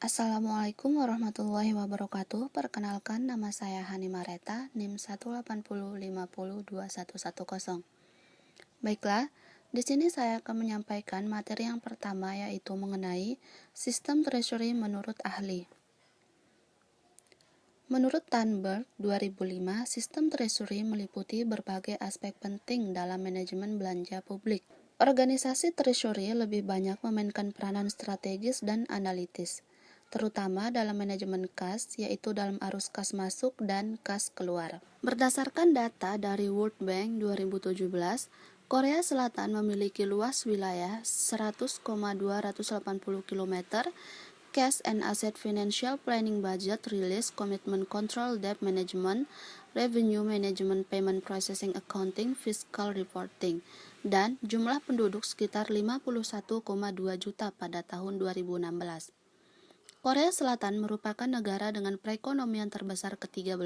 Assalamualaikum warahmatullahi wabarakatuh. Perkenalkan, nama saya Hani Mareta, NIM 180502110. Baiklah, di sini saya akan menyampaikan materi yang pertama, yaitu mengenai sistem treasury menurut ahli. Menurut Thunberg 2005, sistem treasury meliputi berbagai aspek penting dalam manajemen belanja publik. Organisasi treasury lebih banyak memainkan peranan strategis dan analitis, terutama dalam manajemen kas, yaitu dalam arus kas masuk dan kas keluar. Berdasarkan data dari World Bank 2017, Korea Selatan memiliki luas wilayah 100,280 km, Cash and Asset Financial Planning Budget Release Commitment Control Debt Management, Revenue Management Payment Processing Accounting Fiscal Reporting, dan jumlah penduduk sekitar 51,2 juta pada tahun 2016. Korea Selatan merupakan negara dengan perekonomian terbesar ke-13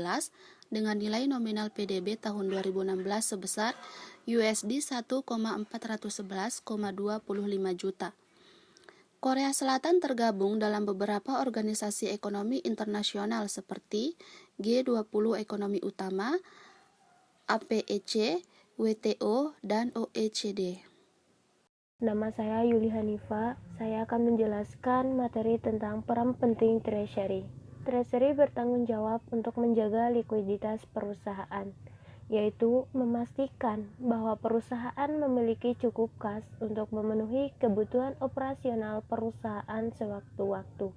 dengan nilai nominal PDB tahun 2016 sebesar USD 1,411,25 juta. Korea Selatan tergabung dalam beberapa organisasi ekonomi internasional seperti G20 Ekonomi Utama, APEC, WTO, dan OECD. Nama saya Yuli Hanifa. Saya akan menjelaskan materi tentang peran penting Treasury. Treasury bertanggung jawab untuk menjaga likuiditas perusahaan, yaitu memastikan bahwa perusahaan memiliki cukup kas untuk memenuhi kebutuhan operasional perusahaan sewaktu-waktu.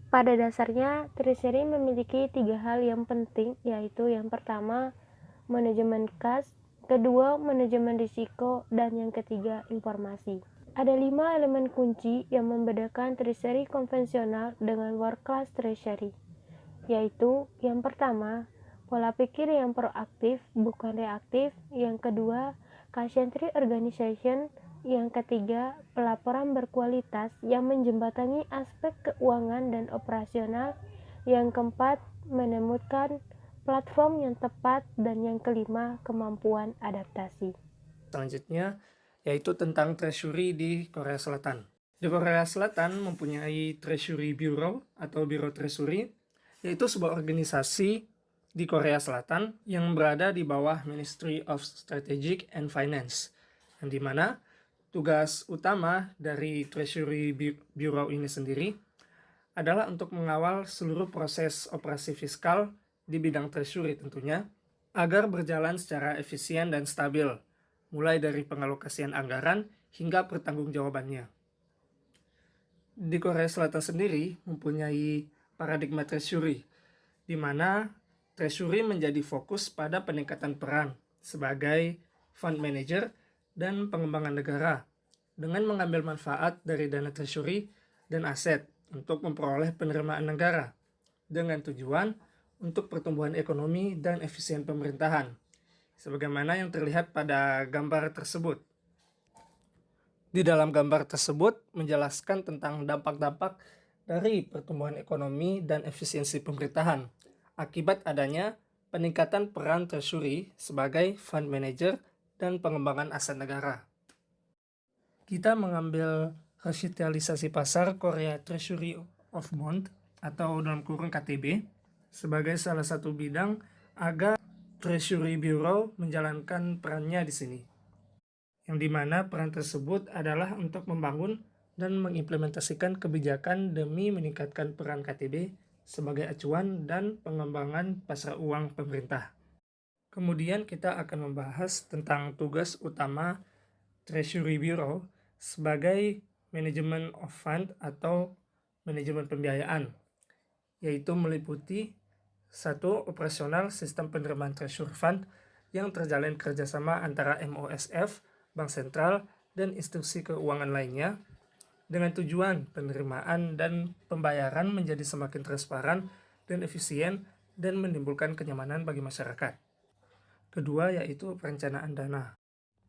Pada dasarnya, Treasury memiliki 3 hal yang penting, yaitu yang pertama, manajemen kas, kedua, manajemen risiko, dan yang ketiga, informasi. Ada 5 elemen kunci yang membedakan Treasury konvensional dengan World Class Treasury, yaitu yang pertama, pola pikir yang proaktif, bukan reaktif. Yang kedua, cash-centric organization. Yang ketiga, pelaporan berkualitas yang menjembatani aspek keuangan dan operasional. Yang keempat, menemukan platform yang tepat. Dan yang kelima, kemampuan adaptasi. Selanjutnya, yaitu tentang Treasury di Korea Selatan. Di Korea Selatan mempunyai Treasury Bureau atau Biro Treasury, yaitu sebuah organisasi di Korea Selatan yang berada di bawah Ministry of Strategic and Finance, yang dimana tugas utama dari Treasury Bureau ini sendiri adalah untuk mengawal seluruh proses operasi fiskal di bidang treasury tentunya, agar berjalan secara efisien dan stabil, mulai dari pengalokasian anggaran hingga pertanggungjawabannya. Di Korea Selatan sendiri mempunyai paradigma treasury, di mana treasury menjadi fokus pada peningkatan peran sebagai fund manager dan pengembangan negara dengan mengambil manfaat dari dana treasury dan aset untuk memperoleh penerimaan negara dengan tujuan untuk pertumbuhan ekonomi dan efisien pemerintahan, sebagaimana yang terlihat pada gambar tersebut. Di dalam gambar tersebut menjelaskan tentang dampak-dampak dari pertumbuhan ekonomi dan efisiensi pemerintahan akibat adanya peningkatan peran treasury sebagai fund manager dan pengembangan aset negara. Kita mengambil resitualisasi pasar Korea Treasury of Bond atau dalam kurung KTB sebagai salah satu bidang agar Treasury Bureau menjalankan perannya di sini, yang dimana peran tersebut adalah untuk membangun dan mengimplementasikan kebijakan demi meningkatkan peran KTB sebagai acuan dan pengembangan pasar uang pemerintah. Kemudian kita akan membahas tentang tugas utama Treasury Bureau sebagai manajemen of fund atau manajemen pembiayaan, yaitu meliputi satu, operasional sistem penerimaan treasury fund yang terjalin kerjasama antara MOSF, Bank Sentral, dan institusi keuangan lainnya dengan tujuan penerimaan dan pembayaran menjadi semakin transparan dan efisien dan menimbulkan kenyamanan bagi masyarakat. Kedua, yaitu perencanaan dana.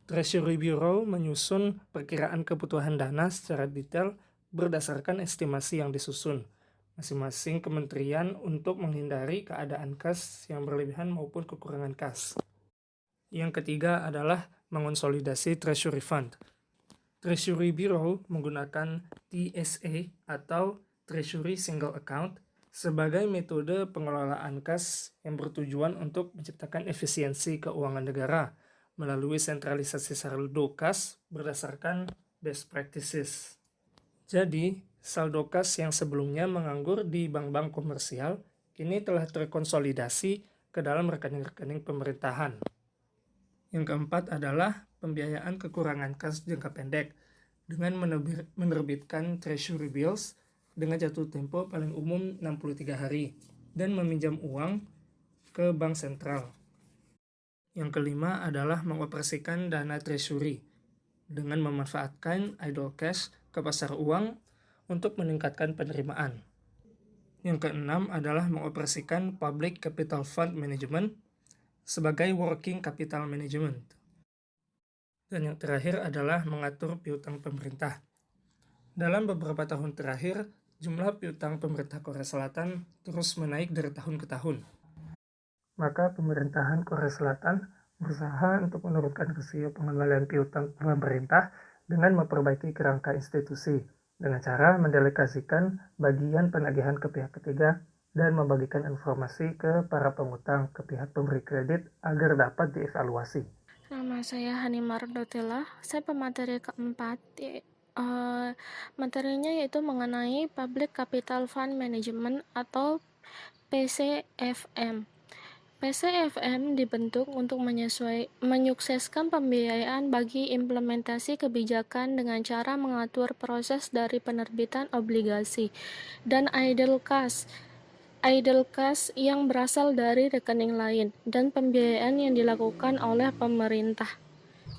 Treasury Bureau menyusun perkiraan kebutuhan dana secara detail berdasarkan estimasi yang disusun masing-masing kementerian untuk menghindari keadaan kas yang berlebihan maupun kekurangan kas. Yang ketiga adalah mengonsolidasi Treasury Fund. Treasury Bureau menggunakan TSA atau Treasury Single Account sebagai metode pengelolaan kas yang bertujuan untuk menciptakan efisiensi keuangan negara melalui sentralisasi saldo kas berdasarkan best practices. Jadi, saldo kas yang sebelumnya menganggur di bank-bank komersial kini telah terkonsolidasi ke dalam rekening-rekening pemerintahan. Yang keempat adalah pembiayaan kekurangan kas jangka pendek dengan menerbitkan treasury bills dengan jatuh tempo paling umum 63 hari dan meminjam uang ke bank sentral. Yang kelima adalah mengoperasikan dana treasury dengan memanfaatkan idle cash ke pasar uang untuk meningkatkan penerimaan. Yang keenam adalah mengoperasikan public capital fund management sebagai working capital management. Dan yang terakhir adalah mengatur piutang pemerintah. Dalam beberapa tahun terakhir, jumlah piutang pemerintah Korea Selatan terus menaik dari tahun ke tahun. Maka pemerintahan Korea Selatan berusaha untuk menurunkan rasio pengembalian piutang pemerintah dengan memperbaiki kerangka institusi dengan cara mendelegasikan bagian penagihan ke pihak ketiga dan membagikan informasi ke para pengutang ke pihak pemberi kredit agar dapat dievaluasi. Nama saya Hanimar Dotela, saya pemateri keempat. Materinya yaitu mengenai Public Capital Fund Management atau PCFM. PCFM dibentuk untuk menyukseskan pembiayaan bagi implementasi kebijakan dengan cara mengatur proses dari penerbitan obligasi dan idle cash yang berasal dari rekening lain dan pembiayaan yang dilakukan oleh pemerintah.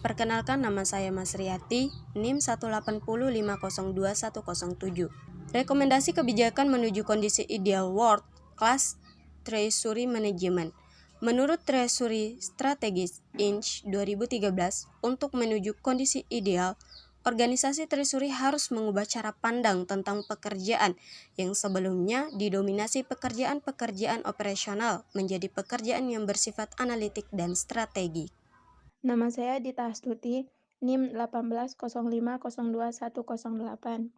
Perkenalkan, nama saya Mas Riyati, NIM 180502107. Rekomendasi kebijakan menuju kondisi ideal World Class Treasury Management. Menurut Treasury Strategies Inc. 2013, untuk menuju kondisi ideal, organisasi treasury harus mengubah cara pandang tentang pekerjaan yang sebelumnya didominasi pekerjaan-pekerjaan operasional menjadi pekerjaan yang bersifat analitik dan strategi. Nama saya Dita Astuti, NIM 180502108.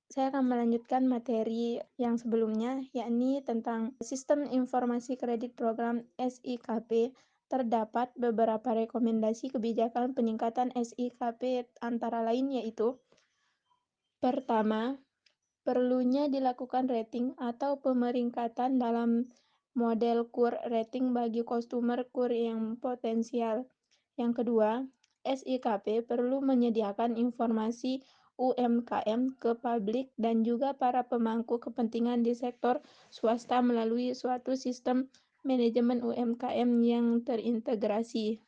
Saya akan melanjutkan materi yang sebelumnya, yakni tentang Sistem Informasi Kredit Program SIKP. Terdapat beberapa rekomendasi kebijakan peningkatan SIKP antara lain yaitu: pertama, perlunya dilakukan rating atau pemeringkatan dalam model KUR rating bagi customer KUR yang potensial. Yang kedua, SIKP perlu menyediakan informasi UMKM ke publik dan juga para pemangku kepentingan di sektor swasta melalui suatu sistem manajemen UMKM yang terintegrasi.